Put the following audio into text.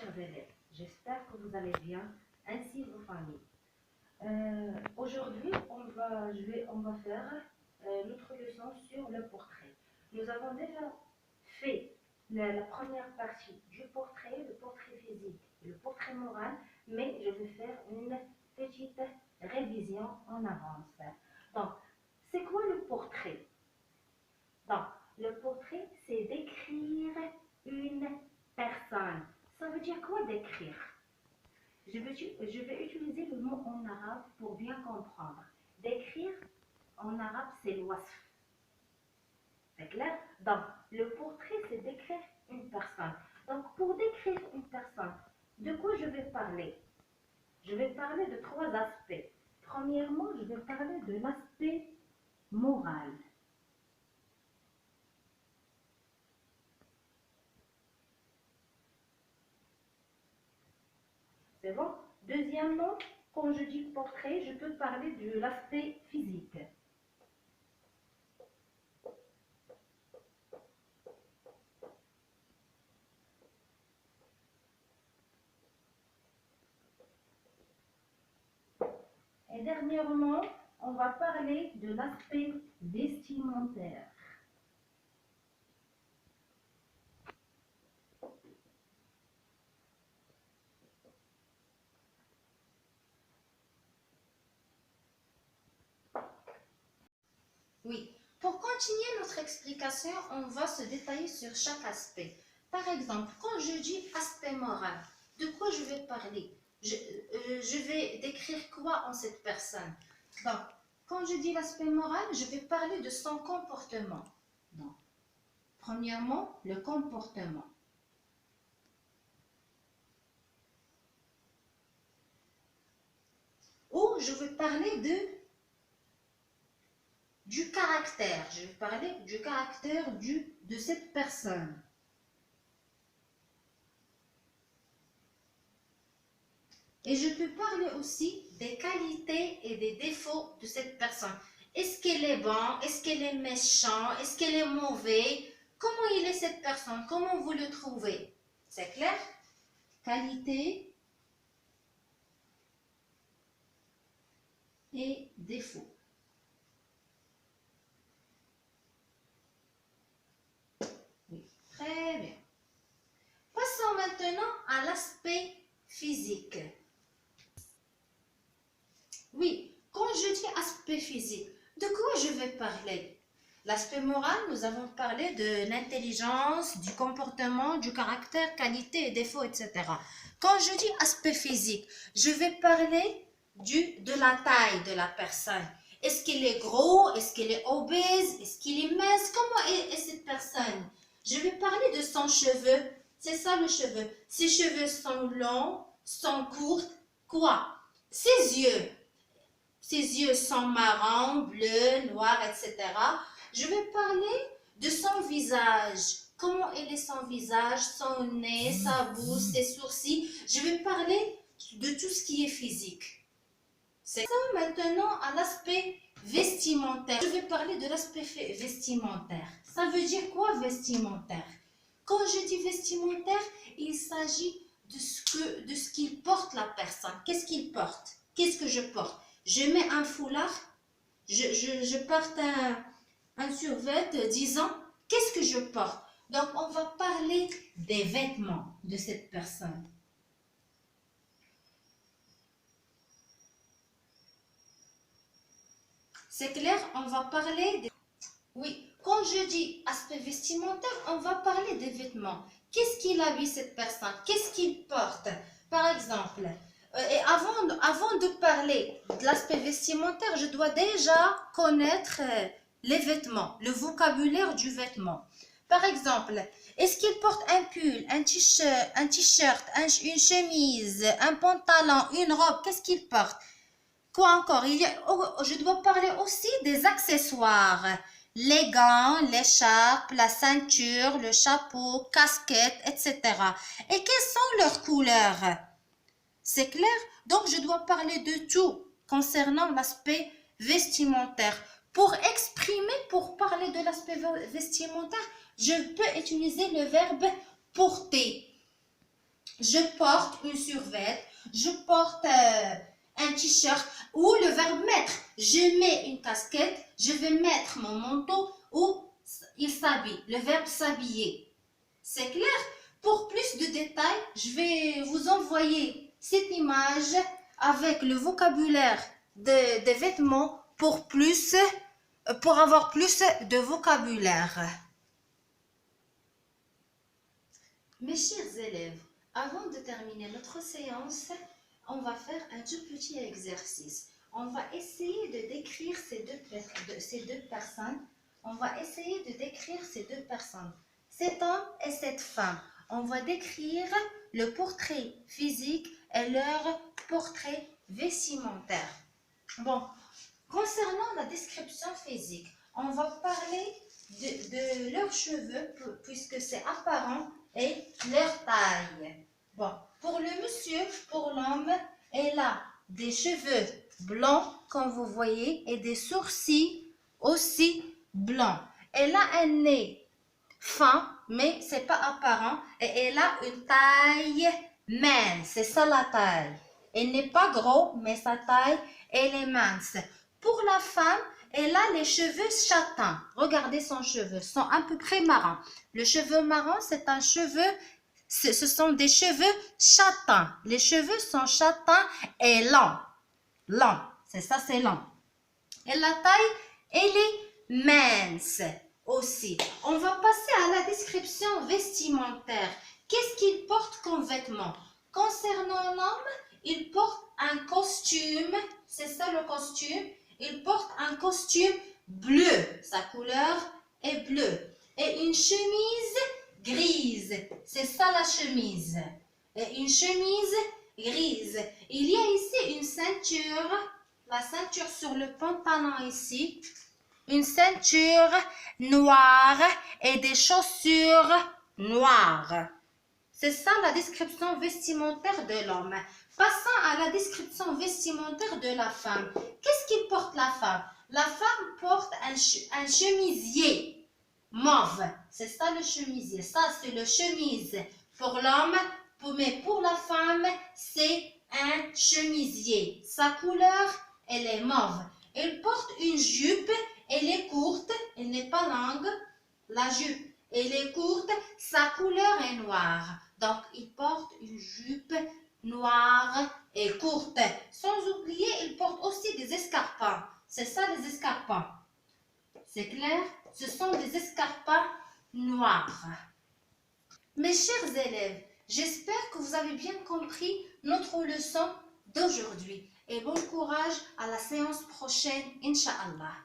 chers élèves, j'espère que vous allez bien, ainsi vos familles. Aujourd'hui, on va faire notre leçon sur le portrait. Nous avons déjà fait la première partie du portrait, le portrait physique et le portrait moral, mais je vais faire une petite révision en avance. Donc, c'est quoi le portrait? Donc, le portrait, c'est décrire une personne. Ça veut dire quoi décrire? Je vais utiliser le mot en arabe pour bien comprendre. Décrire, en arabe, c'est l'wasf. C'est clair? Donc, le portrait, c'est décrire une personne. Donc, pour décrire une personne, de quoi je vais parler? Je vais parler de trois aspects. Premièrement, je vais parler de l'aspect moral. C'est bon? Deuxièmement, quand je dis portrait, je peux parler de l'aspect physique. Et dernièrement, on va parler de l'aspect vestimentaire. Oui, pour continuer notre explication, on va se détailler sur chaque aspect. Par exemple, quand je dis aspect moral, de quoi je vais parler? Je vais décrire quoi en cette personne? Donc, quand je dis l'aspect moral, je vais parler de son comportement. Donc, premièrement, le comportement. Ou je vais parler du caractère. Je vais parler du caractère de cette personne. Et je peux parler aussi des qualités et des défauts de cette personne. Est-ce qu'elle est bonne? Est-ce qu'elle est méchante? Est-ce qu'elle est mauvaise? Comment il est cette personne? Comment vous le trouvez? C'est clair? Qualité et défauts. Oui, très bien. Passons maintenant à l'aspect physique. Oui, quand je dis aspect physique, de quoi je vais parler? L'aspect moral, nous avons parlé de l'intelligence, du comportement, du caractère, qualité et défauts, etc. Quand je dis aspect physique, je vais parler de la taille de la personne. Est-ce qu'il est gros? Est-ce qu'il est obèse? Est-ce qu'il est mince? Comment est cette personne? Je vais parler de son cheveu. C'est ça le cheveu. Ses cheveux sont longs, sont courts. Quoi? Ses yeux. Ses yeux sont marrons, bleus, noirs, etc. Je vais parler de son visage. Comment est son visage, son nez, sa bouche, ses sourcils. Je vais parler de tout ce qui est physique. C'est ça maintenant à l'aspect vestimentaire. Je vais parler de l'aspect vestimentaire. Ça veut dire quoi vestimentaire? Quand je dis vestimentaire, il s'agit de ce qu'il porte la personne. Qu'est-ce qu'il porte? Qu'est-ce que je porte? Je mets un foulard, je porte un survêt, disons, qu'est-ce que je porte? Donc, on va parler des vêtements de cette personne. C'est clair? On va parler des... Oui, quand je dis aspect vestimentaire, on va parler des vêtements. Qu'est-ce qu'il habille cette personne? Qu'est-ce qu'il porte? Par exemple, et avant de parler de l'aspect vestimentaire, je dois déjà connaître les vêtements, le vocabulaire du vêtement. Par exemple, est-ce qu'il porte un pull, un t-shirt, une chemise, un pantalon, une robe? Qu'est-ce qu'il porte? Quoi encore? Je dois parler aussi des accessoires. Les gants, l'écharpe, la ceinture, le chapeau, casquette, etc. Et quelles sont leurs couleurs? C'est clair? Donc, je dois parler de tout concernant l'aspect vestimentaire. Pour parler de l'aspect vestimentaire, je peux utiliser le verbe porter. Je porte une survêt, je porte un t-shirt, ou le verbe mettre. Je mets une casquette, je vais mettre mon manteau, ou il s'habille. Le verbe s'habiller. C'est clair? Pour plus de détails, je vais vous envoyer cette image avec le vocabulaire des vêtements pour avoir plus de vocabulaire. Mes chers élèves, avant de terminer notre séance, on va faire un tout petit exercice. On va essayer de décrire ces deux personnes. On va essayer de décrire ces deux personnes. Cet homme et cette femme. On va décrire le portrait physique et leur portrait vestimentaire. Bon, concernant la description physique, on va parler de leurs cheveux puisque c'est apparent et leur taille. Bon, pour le monsieur, pour l'homme, elle a des cheveux blancs comme vous voyez et des sourcils aussi blancs. Elle a un nez fin mais c'est pas apparent et elle a une taille mince, c'est ça la taille. Elle n'est pas gros mais sa taille elle est mince. Pour la femme, elle a les cheveux châtains. Regardez son cheveu, sont à peu près marrons. Le cheveu marron, c'est un cheveu, ce sont des cheveux châtains. Les cheveux sont châtains et longs. Long, c'est ça, c'est long. Et la taille, elle est mince aussi. On va passer à la description vestimentaire. Qu'est-ce qu'il porte comme vêtements? Concernant l'homme, il porte un costume, c'est ça le costume. Il porte un costume bleu, sa couleur est bleue. Et une chemise grise, c'est ça la chemise. Et une chemise grise. Il y a ici une ceinture, la ceinture sur le pantalon ici. Une ceinture noire et des chaussures noires. C'est ça la description vestimentaire de l'homme. Passons à la description vestimentaire de la femme. Qu'est-ce qu'il porte la femme? La femme porte un chemisier mauve. C'est ça le chemisier. Ça, c'est le chemise. Pour l'homme, mais pour la femme, c'est un chemisier. Sa couleur, elle est mauve. Elle porte une jupe. Elle est courte. Elle n'est pas longue. La jupe, elle est courte. Sa couleur est noire. Donc, il porte une jupe noire et courte. Sans oublier, il porte aussi des escarpins. C'est ça les escarpins. C'est clair? Ce sont des escarpins noirs. Mes chers élèves, j'espère que vous avez bien compris notre leçon d'aujourd'hui. Et bon courage à la séance prochaine, Inch'Allah.